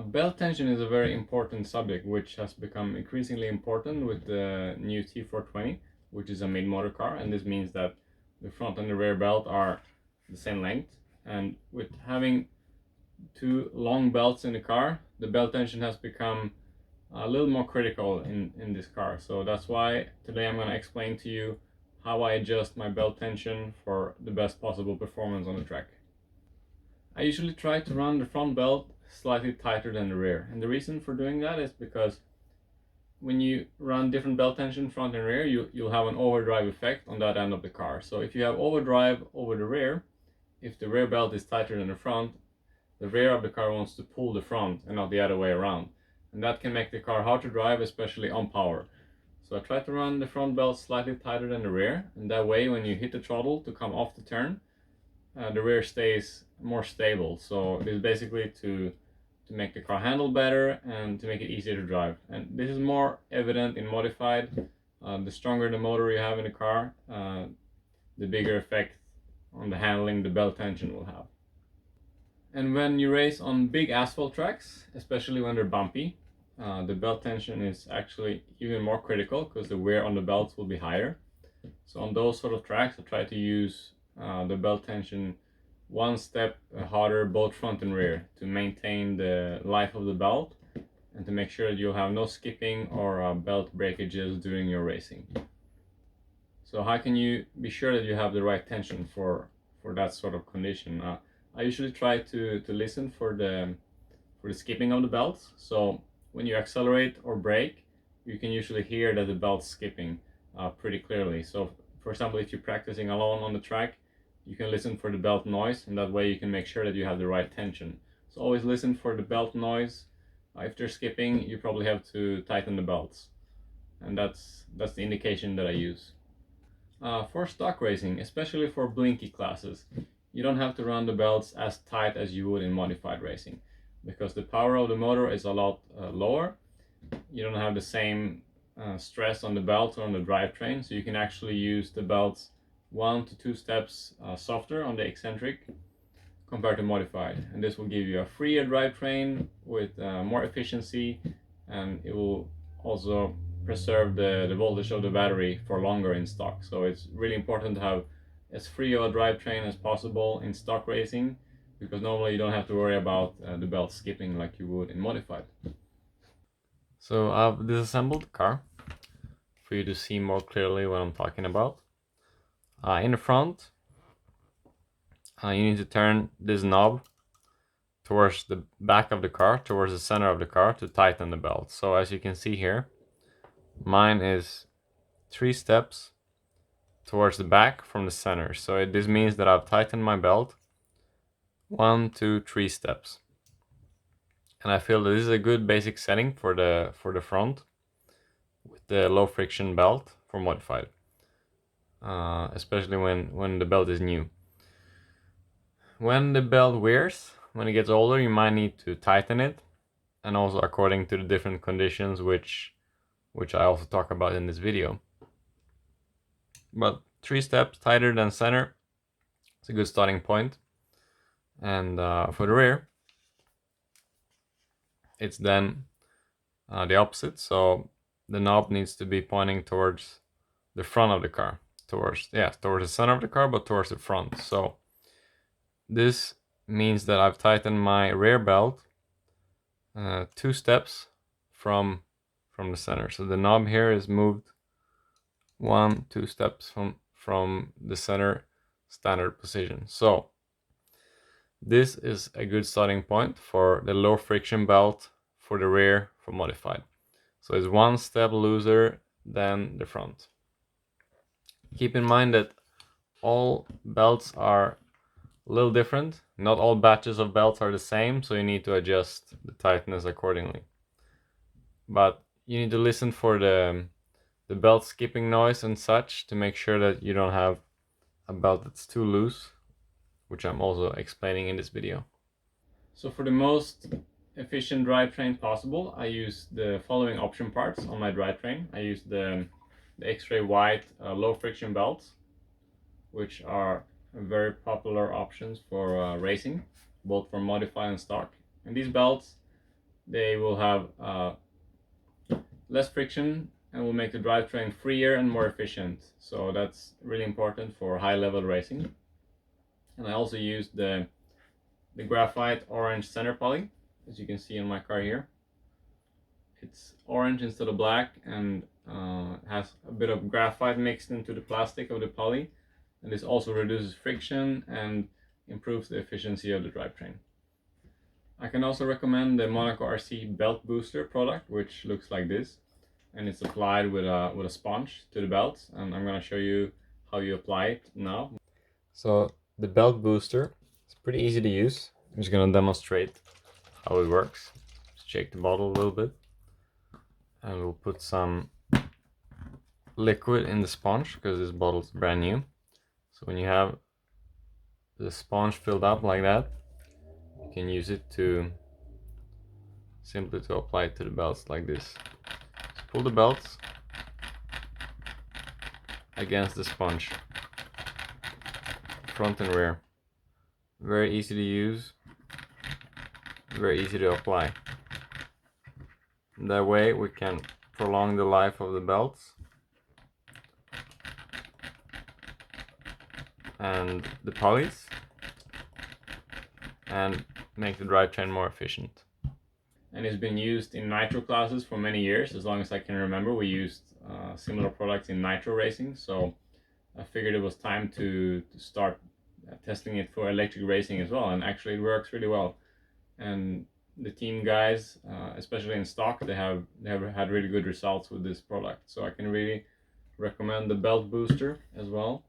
Belt tension is a very important subject which has become increasingly important with the new T420, which is a mid-motor car, and this means that the front and the rear belt are the same length, and with having two long belts in the car, the belt tension has become a little more critical in this car. So that's why today I'm going to explain to you how I adjust my belt tension for the best possible performance on the track. I usually try to run the front belt slightly tighter than the rear, and the reason for doing that is because when you run different belt tension front and rear, you'll have an overdrive effect on that end of the car. So if you have overdrive over the rear, if the rear belt is tighter than the front, the rear of the car wants to pull the front and not the other way around, and that can make the car hard to drive, especially on power. So I try to run the front belt slightly tighter than the rear, and that way when you hit the throttle to come off the turn, the rear stays more stable. So this is basically to make the car handle better and to make it easier to drive. And this is more evident in modified. The stronger the motor you have in the car, the bigger effect on the handling the belt tension will have. And when you race on big asphalt tracks, especially when they're bumpy, the belt tension is actually even more critical because the wear on the belts will be higher. So on those sort of tracks, I try to use the belt tension one step harder, both front and rear, to maintain the life of the belt and to make sure that you'll have no skipping or belt breakages during your racing. So how can you be sure that you have the right tension for that sort of condition? I usually try to listen for the skipping of the belts. So when you accelerate or brake, you can usually hear that the belt's skipping pretty clearly. So for example, if you're practicing alone on the track, you can listen for the belt noise, and that way you can make sure that you have the right tension. So always listen for the belt noise. If they're skipping, you probably have to tighten the belts, and that's the indication that I use. For stock racing, especially for blinky classes, you don't have to run the belts as tight as you would in modified racing, because the power of the motor is a lot lower. You don't have the same stress on the belts or on the drivetrain, so you can actually use the belts 1 to 2 steps softer on the eccentric compared to modified, and this will give you a freer drivetrain with more efficiency, and it will also preserve the voltage of the battery for longer in stock. So it's really important to have as free of a drivetrain as possible in stock racing, because normally you don't have to worry about the belt skipping like you would in modified. So I've disassembled the car for you to see more clearly what I'm talking about. In the front, you need to turn this knob towards the back of the car, towards the center of the car, to tighten the belt. So as you can see here, mine is 3 steps towards the back from the center. So this means that I've tightened my belt 1, 2, 3 steps. And I feel that this is a good basic setting for the front with the low friction belt for modified, especially when the belt is new. When the belt wears, when it gets older, you might need to tighten it, and also according to the different conditions, which I also talk about in this video. But 3 steps tighter than center, it's a good starting point. And for the rear, it's then the opposite. So the knob needs to be pointing towards the front of the car, towards the center of the car, but towards the front. So this means that I've tightened my rear belt 2 steps from the center. So the knob here is moved 1, 2 steps from the center standard position. So this is a good starting point for the low friction belt for the rear for modified. So it's 1 step looser than the front. Keep in mind that all belts are a little different. Not all batches of belts are the same, so you need to adjust the tightness accordingly. But you need to listen for the belt skipping noise and such to make sure that you don't have a belt that's too loose, which I'm also explaining in this video. So for the most efficient drivetrain possible, I use the following option parts on my drivetrain. I use the X-Ray White low friction belts, which are very popular options for racing, both for modified and stock. And these belts they will have less friction and will make the drivetrain freer and more efficient. So that's really important for high level racing. And I also used the graphite orange center poly, as you can see in my car here. It's orange instead of black, and has a bit of graphite mixed into the plastic of the poly, and this also reduces friction and improves the efficiency of the drivetrain. I can also recommend the Monaco RC belt booster product, which looks like this, and it's applied with a sponge to the belt, and I'm going to show you how you apply it now. So the belt booster is pretty easy to use. I'm just going to demonstrate how it works. Just shake the bottle a little bit, and we'll put some liquid in the sponge because this bottle is brand new. So when you have the sponge filled up like that, you can use it to simply to apply it to the belts like this. Just pull the belts against the sponge, front and rear. Very easy to use, very easy to apply. That way we can prolong the life of the belts and the pulleys and make the drivetrain more efficient. And it's been used in nitro classes for many years. As long as I can remember, we used similar products in nitro racing, so I figured it was time to start testing it for electric racing as well, and actually it works really well. And the team guys, especially in stock, they have had really good results with this product, so I can really recommend the belt booster as well.